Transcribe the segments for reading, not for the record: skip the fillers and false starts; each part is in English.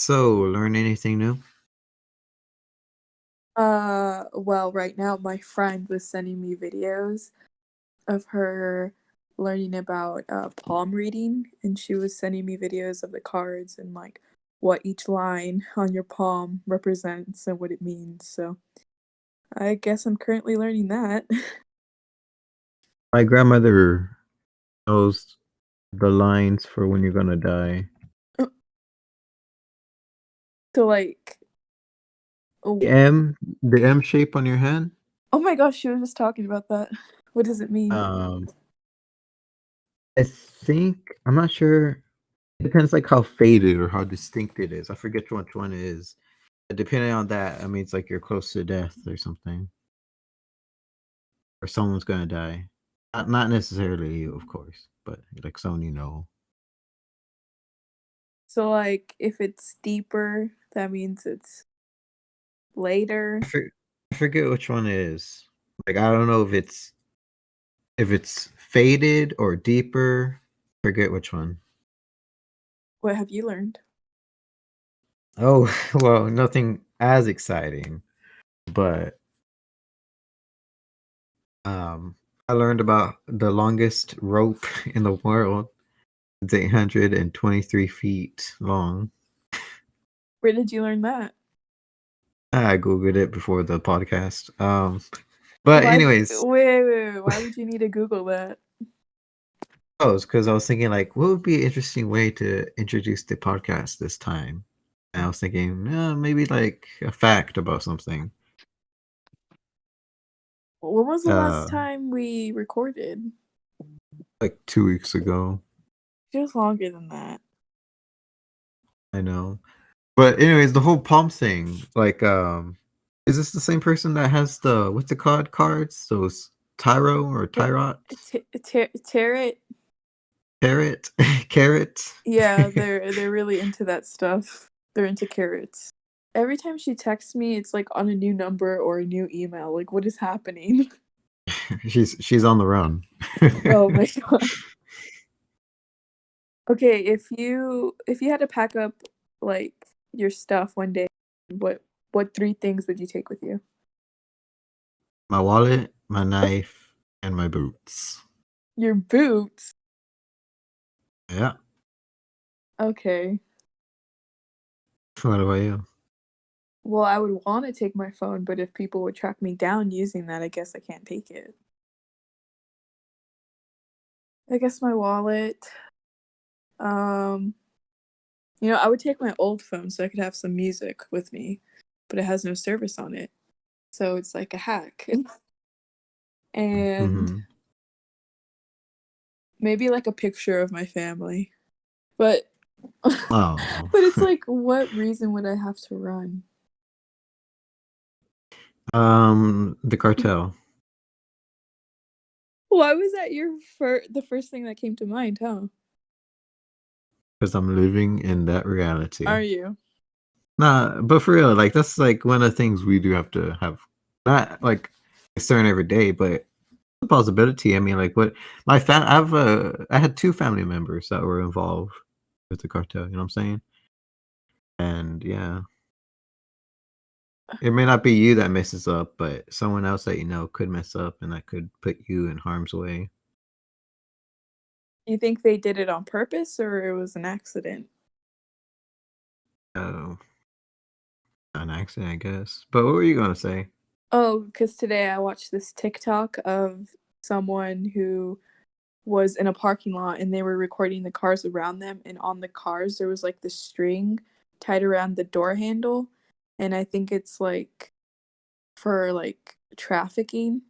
So, learn anything new? Well, right now my friend was sending me videos of her learning about palm reading, and she was sending me videos of the cards and like what each line on your palm represents and what it means. So I guess I'm currently learning that. My grandmother knows the lines for when you're gonna die. So like, The oh, M, the M shape on your hand. oh my gosh, she was just talking about that. What does it mean? Um, I think I'm not sure. It depends like how faded or how distinct it is. I forget which one it is. But depending on that, I mean it's like you're close to death or something, or someone's gonna die. Not necessarily you, of course, but like someone you know. So like, if it's deeper, that means it's I, later. for, I forget which one it is. Like I don't know if it's faded or deeper. Forget which one. What have you learned? Oh, well, nothing as exciting, but um I learned about the longest rope in the world. It's 823 feet long. Where did you learn that? I googled it before the podcast. But Why? anyways, Wait. Why would you need to Google that? oh, it's because I was thinking like, what would be an interesting way to introduce the podcast this time? And I was thinking, maybe like a fact about something. When was the last Uh, time we recorded? like 2 weeks ago. Feels longer than that. I know. But anyways, the whole palm thing, like, is this the same person that has the what's it called cards? Those Tyro or Tyrot? Tarot. Carrot? Carrot? Yeah, they're really into that stuff. They're into carrots. Every time she texts me, it's like on a new number or a new email. Like, what is happening? She's on the run. Oh my god. Okay, if you had to pack up like your stuff one day, what three things would you take with you? My wallet, my knife, and my boots. Your boots. Yeah. Okay. What about you? Well, I would want to take my phone, but if people would track me down using that, I guess I can't take it. I guess my wallet. Um, I would take my old phone so I could have some music with me, but it has no service on it. So it's like a hack. And Mm-hmm. maybe like a picture of my family. But but Oh. it's like what reason would I have to run? The cartel. Why was that the first thing that came to mind, huh? Because I'm living in that reality. Are you? Nah, but for real, like that's like one of the things we do have to have, not like concern every day, but a possibility. I mean, like what I had two family members that were involved with the cartel. You know what I'm saying? And yeah, it may not be you that messes up, but someone else that you know could mess up, and that could put you in harm's way. You think they did it on purpose or it was an accident? Oh, an accident, I guess. But what were you gonna say? Oh, because today I watched this TikTok of someone who was in a parking lot and they were recording the cars around them, and on the cars there was like the string tied around the door handle, and I think it's like for like trafficking.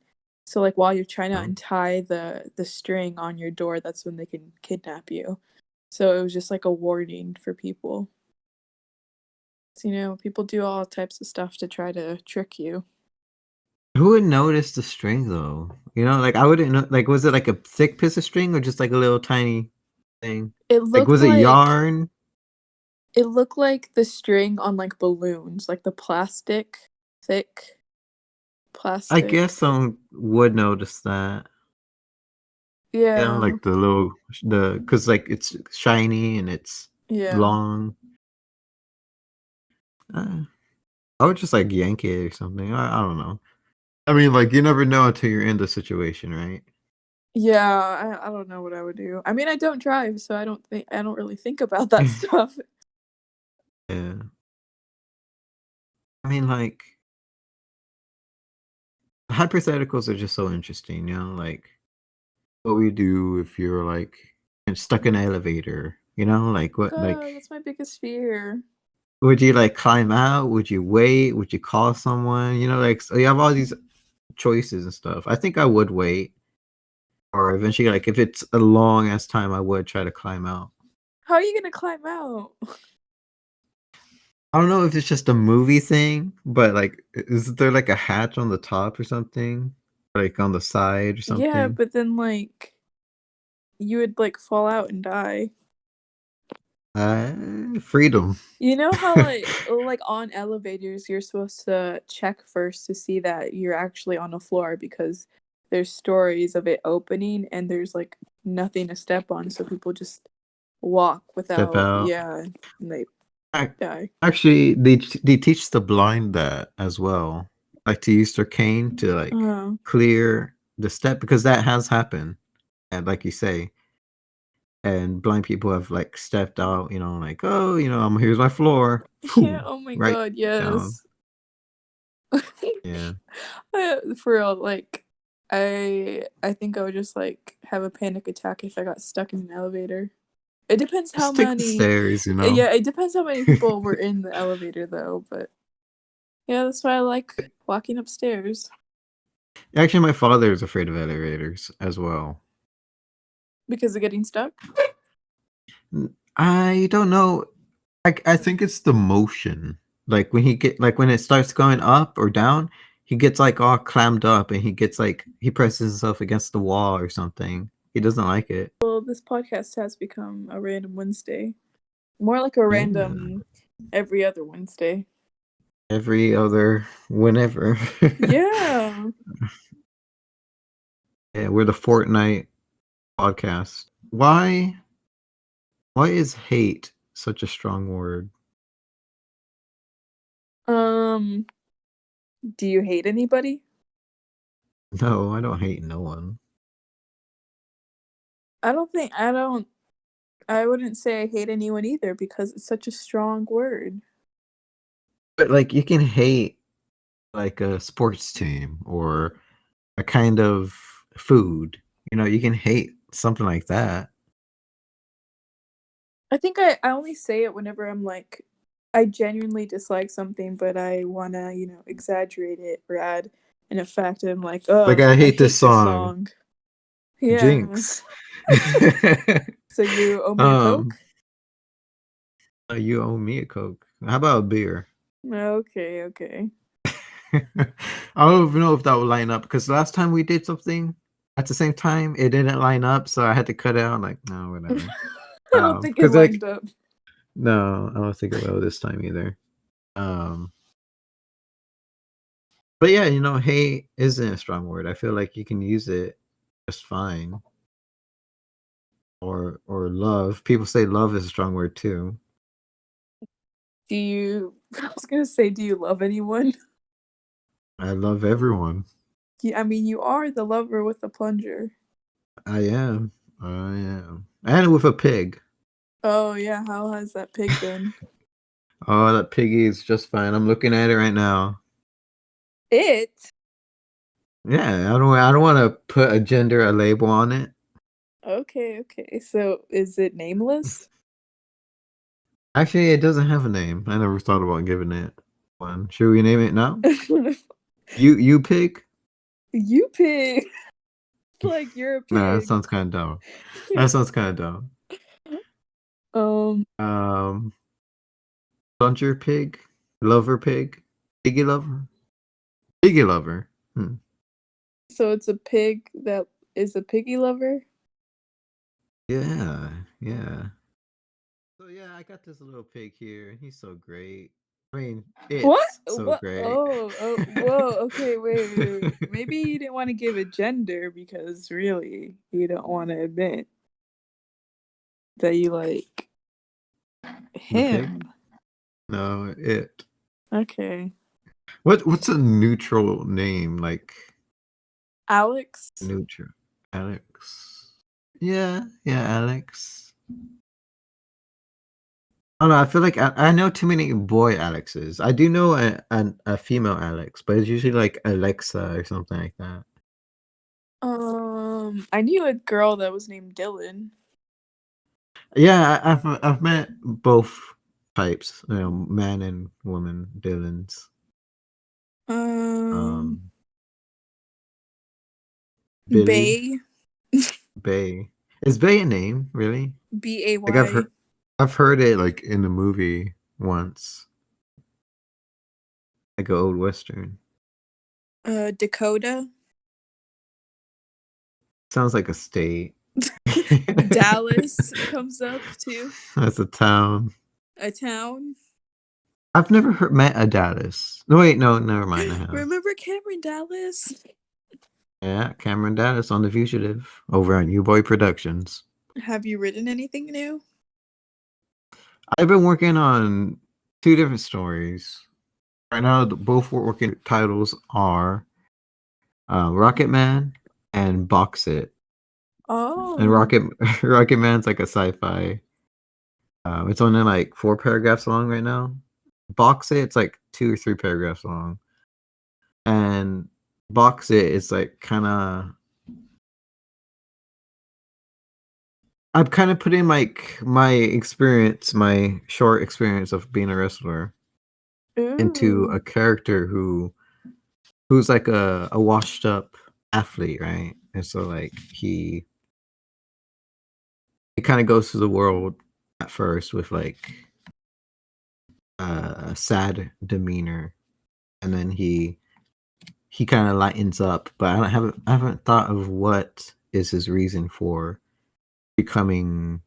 So like while you're trying to Oh, untie the string on your door, that's when they can kidnap you. So it was just like a warning for people. So, people do all types of stuff to try to trick you. who would notice the string though? You know, like I wouldn't know. Like, was it like a thick piece of string or just like a little tiny thing? It Like, looked was it like yarn? it looked like the string on like balloons, like the plastic, thick I plastic. guess someone would notice that. Yeah, Yeah, like because like it's shiny and it's yeah. long. Uh, I would just like yank it or something. I don't know. I mean, like you never know until you're in the situation, right? Yeah, I don't know what I would do. I mean, I don't drive, so I don't really think about that stuff. Yeah. I mean, like hypotheticals are just so interesting, you know, like what we do if you're like stuck in an elevator, you know, like what, like God, that's my biggest fear. would you like climb out? Would you wait? Would you call someone? You know, like so you have all these choices and stuff. I think I would wait, or eventually, like if it's a long ass time, I would try to climb out. How are you gonna climb out? I don't know if it's just a movie thing, but like, is there like a hatch on the top or something, like on the side or Yeah, something? but then like you would like fall out and die. Freedom. You know how like on elevators you're supposed to check first to see that you're actually on the floor because there's stories of it opening and there's like nothing to step on, so people just walk Step without, out. yeah, and they Ac- die. Actually, they teach the blind that as well, like to use their cane to like Oh. clear the step because that has happened, and like you say, and blind people have like stepped out, you know, like oh, you know, here's my floor, Yeah, boom, oh my right god, down. yes. Yeah, For real, like I think I would just like have a panic attack if I got stuck in an elevator. It depends how just take the many stairs, you know. Yeah, it depends how many people were in the elevator though, but yeah, that's why I like walking upstairs Actually, my father is afraid of elevators as well. because of getting stuck. I don't know. I think it's the motion. Like when he get like when it starts going up or down, he gets like all clammed up and he gets like he presses himself against the wall or something. He doesn't like it. Well, this podcast has become a random Wednesday. More like a Yeah. random every other Wednesday. Every other whenever. Yeah. Yeah, we're the Fortnite podcast. Why is hate such a strong word? Um, do you hate anybody? No, I don't hate no one. I wouldn't say I hate anyone either because it's such a strong word. But like you can hate like a sports team or a kind of food. You know, you can hate something like that. I think I only say it whenever I'm like I genuinely dislike something, but I wanna, exaggerate it or add an effect and I'm like, Like oh, I I hate this hate this song, song. Yeah. Jinx. So you owe me a um, Coke? you owe me a Coke. How about a beer? Okay, okay. I don't even know if that would line up because last time we did something at the same time, it didn't line up, so I had to cut it out. Like, no, whatever. I don't think it Because like, lined up. no, I don't think it will this time either. Um, but yeah, you know, hate isn't a strong word. I feel like you can use it just fine. Or love. People say love is a strong word too. I was gonna say, do you love anyone? I love everyone. I mean, you are the lover with the plunger. I am. I am. And with a pig. Oh yeah, how has that pig been? Oh, that piggy is just fine. I'm looking at it right now. It? Yeah, I don't want to put a gender, a label on it. Okay, okay. So is it nameless? Actually, it doesn't have a name. I never thought about giving it one. Should we name it now? You pig? You pig. Like you're a No, that pig. sounds kind of dumb. That sounds kind of dumb. Um, Um, plunger pig, lover pig, piggy lover, piggy lover. Hmm. so it's a pig that is a piggy lover? Yeah, yeah. So yeah, I got this little pig here, and he's so great. I mean, What? it's so What? great. Oh, whoa. Okay, wait. Maybe you didn't want to give a gender because really you don't want to admit that you like The pig? him. No, it. Okay. What's a neutral name like? Alex? Neutral. Alex. Yeah, Alex. I don't know. I feel like I know too many boy Alexes. I do know a female Alex, but it's usually like Alexa or something like that. I knew a girl that was named Dylan. Yeah, I've met both types, man and woman Dylans. Um, Billy, Bay. Bay. Is Bay a name, really? Like Bay. I've heard it like in a movie once. Like an old western. Dakota. Sounds like a state. Dallas comes up too. That's a town. A town. I've never met a Dallas. No, wait, no, never mind. I have. Remember Cameron Dallas? Yeah, Cameron Dallas on The Fugitive over on U Boy Productions. Have you written anything new? I've been working on 2 different stories. Right now, both working titles are Rocket Man and Box It. And Oh. Rocket Man's like a sci-fi. It's only like 4 paragraphs long right now. Box It, it's like 2 or 3 paragraphs long. And Box It is like kind of. I'm kind of putting like my experience, my short experience of being a wrestler, into Ooh. a character who's like a washed up athlete, right? And so like he kind of goes through the world at first with like a sad demeanor, and then he kind of lightens up. But I haven't thought of what is his reason for becoming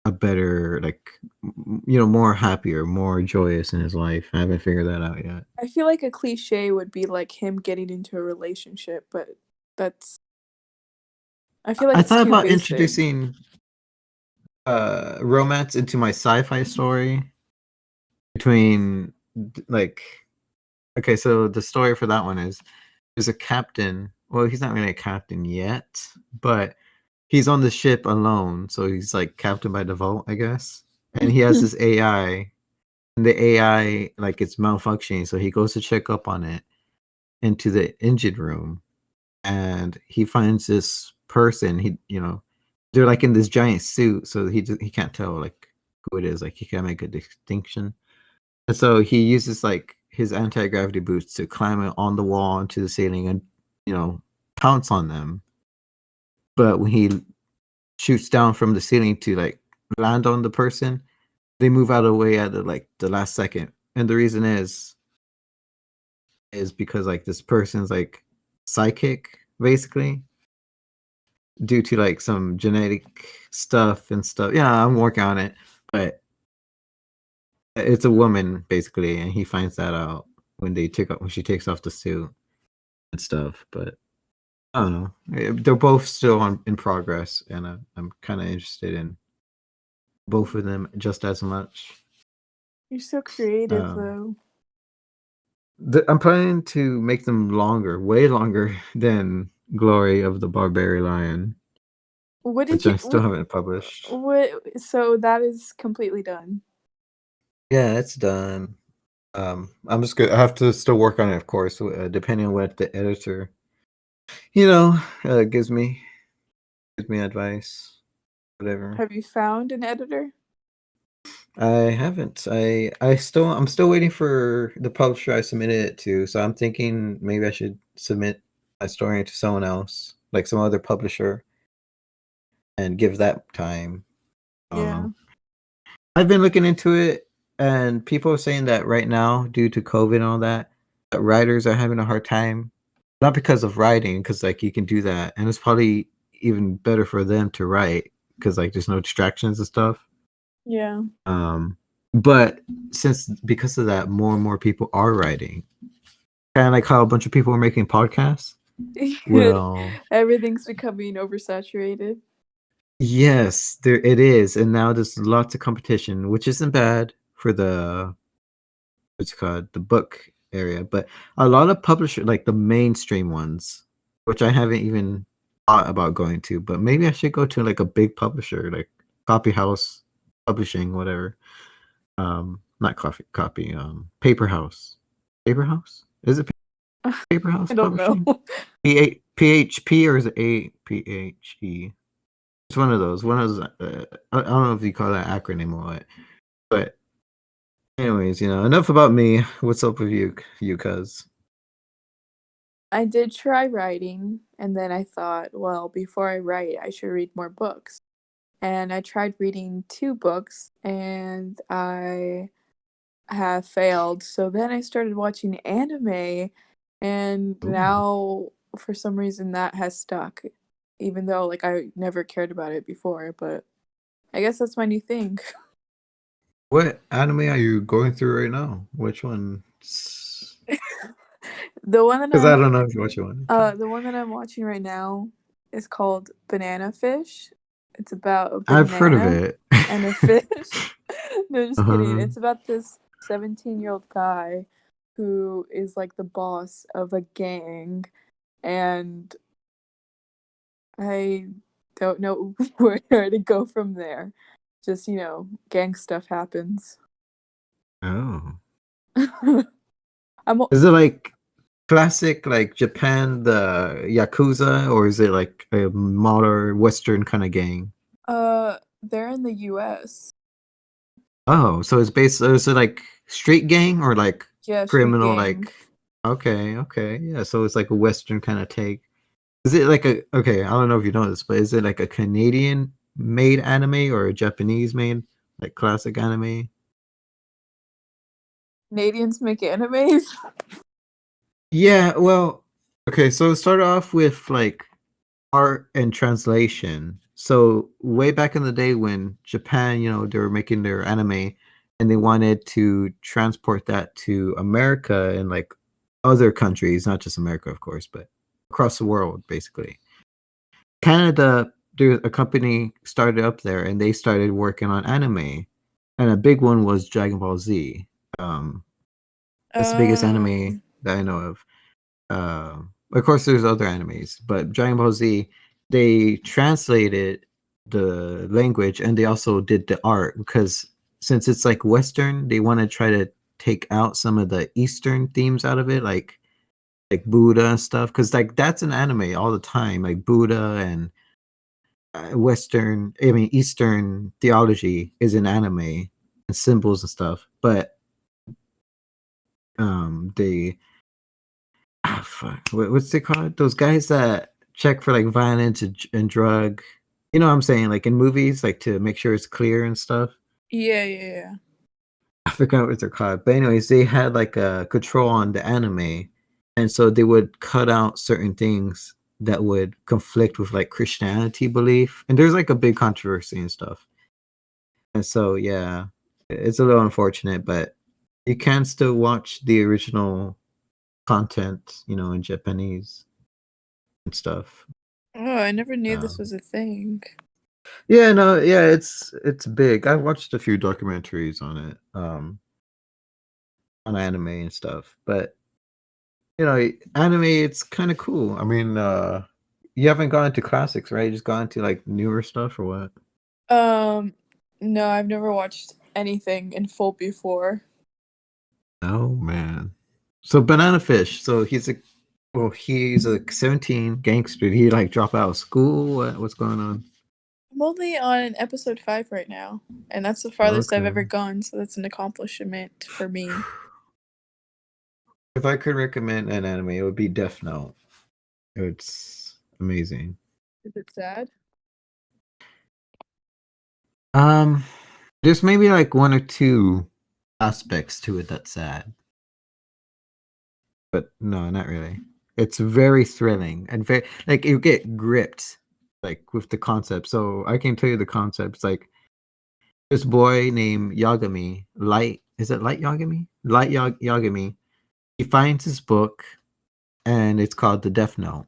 a better, like, more happier, more joyous in his life. I haven't figured that out yet. I feel like a cliche would be like him getting into a relationship, but that's. I feel like I it's thought too about basic. introducing romance into my sci-fi story between like, okay, so the story for that one is there's a captain. Well, he's not really a captain yet, but he's on the ship alone, so he's like captain by default, I guess. And he has this AI, and the AI like it's malfunctioning, so he goes to check up on it into the engine room, and he finds this person. They're like in this giant suit, so he can't tell like who it is. Like he can't make a distinction. And so he uses like his anti-gravity boots to climb on the wall into the ceiling and pounce on them. But when he shoots down from the ceiling to like land on the person, they move out of the way at the last second. And the reason is because like this person's like psychic basically, due to like some genetic stuff and stuff. Yeah, I'm working on it, but it's a woman basically, and he finds that out when she takes off the suit and stuff. But I don't know. They're both still in progress, and I'm kind of interested in both of them just as much. You're so creative, Um, though. I'm planning to make them longer, way longer than Glory of the Barbary Lion, What did which you? I still haven't published. So that is completely done. Yeah, it's done. I'm just good. I have to still work on it, of course, depending on what the editor, gives me advice, whatever. Have you found an editor? I haven't. I'm still waiting for the publisher I submitted it to. So I'm thinking maybe I should submit my story to someone else, like some other publisher, and give that time. I don't know. I've been looking into it, and people are saying that right now, due to COVID and all that writers are having a hard time. Not because of writing, because like you can do that, and it's probably even better for them to write because like there's no distractions and stuff. Yeah. But because of that, more and more people are writing. Kind of like how a bunch of people are making podcasts. Well, Everything's becoming oversaturated. yes, there it is, and now there's lots of competition, which isn't bad for the what's it called, the book area, but a lot of publishers, like the mainstream ones, which I haven't even thought about going to, but maybe I should go to like a big publisher, like Copy House Publishing, whatever. Not copy. Paper House. Paper House? Is it Paper House I don't know. Publishing? PHP or is it APHE? It's one of those. One of those. I don't know if you call that acronym or what. But anyways, enough about me. What's up with you, cuz? I did try writing, and then I thought, well, before I write, I should read more books. And I tried reading 2 books, and I have failed. So then I started watching anime, and Ooh. now for some reason that has stuck, even though like I never cared about it before. But I guess that's my new thing. What anime are you going through right now? Which one? The one that Because I don't know if you watch one. the one that I'm watching right now is called Banana Fish. It's about a I've heard of banana it. and a fish. No, just kidding. Uh-huh. It's about this 17-year-old guy who is like the boss of a gang, and I don't know where to go from there. Just, gang stuff happens. Oh. I'm Is it like classic, like Japan, the Yakuza, or is it like a modern Western kind of gang? they're in the US. Oh, so it's based. Is it like street gang or like Yeah, street criminal? gang. Like, okay, yeah. So it's like a Western kind of take. Is it like a okay? I don't know if you know this, but is it like a Canadian made anime or a Japanese made like classic anime? Canadians make animes. Yeah, well, okay. So it started off with like art and translation. So way back in the day when Japan, they were making their anime and they wanted to transport that to America and like other countries, not just America, of course, but across the world, basically. Canada, there a company started up there and they started working on anime. And a big one was Dragon Ball Z. Um, that's the biggest anime that I know of. Of course, there's other animes, but Dragon Ball Z, they translated the language and they also did the art because since it's like Western, they want to try to take out some of the Eastern themes out of it, like Buddha and stuff, because like that's an anime all the time, like Buddha and Eastern theology is an anime and symbols and stuff, but they fuck. What's it called? Those guys that check for like violence and drug. You know what I'm saying? Like in movies, like to make sure it's clear and stuff. Yeah. I forgot what they're called. But anyways, they had like a control on the anime. And so they would cut out certain things that would conflict with like Christianity belief. And there's like a big controversy and stuff. And so yeah, it's a little unfortunate, but you can still watch the original content, in Japanese and stuff. Oh, I never knew this Um, was a thing. yeah, no, yeah, it's big. I watched a few documentaries on it, on anime and stuff. But anime, it's kind of cool. I mean, you haven't gone into classics, right? You just gone into like newer stuff or what? No, I've never watched anything in full before. Oh man. So Banana Fish. So he's a 17 gangster. Did he like drop out of school? What's going on? I'm only on episode 5 right now, and that's the farthest I've Okay. ever gone, so that's an accomplishment for me. If I could recommend an anime, it would be Death Note. It's amazing. Is it sad? Um, there's maybe like one or two aspects to it that's sad, but no, not really. It's very thrilling and very like you get gripped like with the concept. So I can tell you the concept. It's like this boy named Yagami, Light. Is it Light Yagami? Yagami. He finds his book, and it's called the Death Note.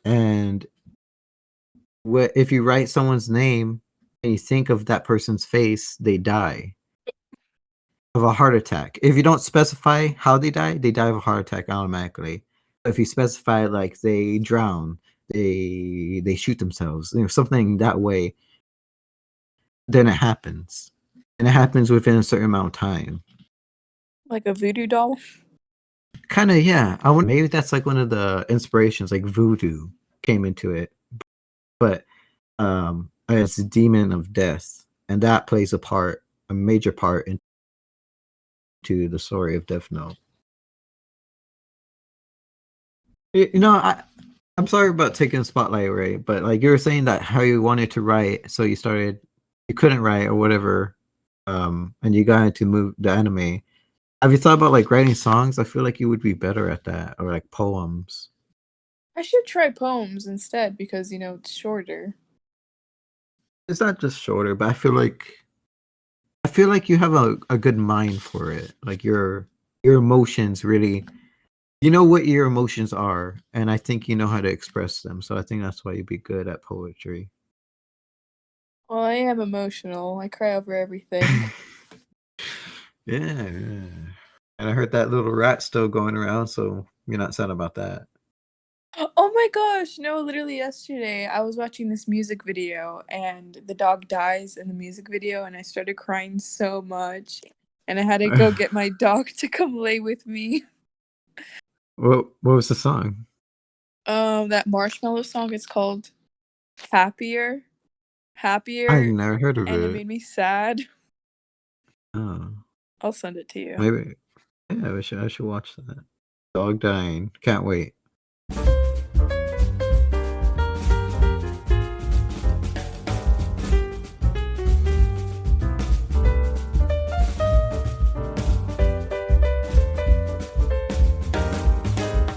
And if you write someone's name and you think of that person's face, they die. of a heart attack. If you don't specify how they die of a heart attack automatically. If you specify like they drown, they shoot themselves, something that way, then it happens, and it happens within a certain amount of time. Like a voodoo doll? Kind of, yeah. I wonder, maybe that's like one of the inspirations, like voodoo came into it, but it's a demon of death, and that plays a major part into the story of Death Note. I'm sorry about taking the spotlight, Ray, but like you were saying that how you wanted to write, so you couldn't write or whatever, and you got into the anime. Have you thought about like writing songs? I feel like you would be better at that, or like poems. I should try poems instead because, it's shorter. It's not just shorter, but I feel like you have a good mind for it. Like your emotions really, you know what your emotions are, and I think you know how to express them. So I think that's why you'd be good at poetry. Well, I am emotional. I cry over everything. Yeah. And I heard that little rat still going around, so you're not sad about that. Oh my gosh, no, literally yesterday I was watching this music video and the dog dies in the music video and I started crying so much and I had to go get my dog to come lay with me. What was the song? That Marshmallow song is called Happier. I Happier, never heard of and it it. made me sad. Oh, I'll send it to you. maybe. Yeah, I should watch that. Dog dying. Can't wait.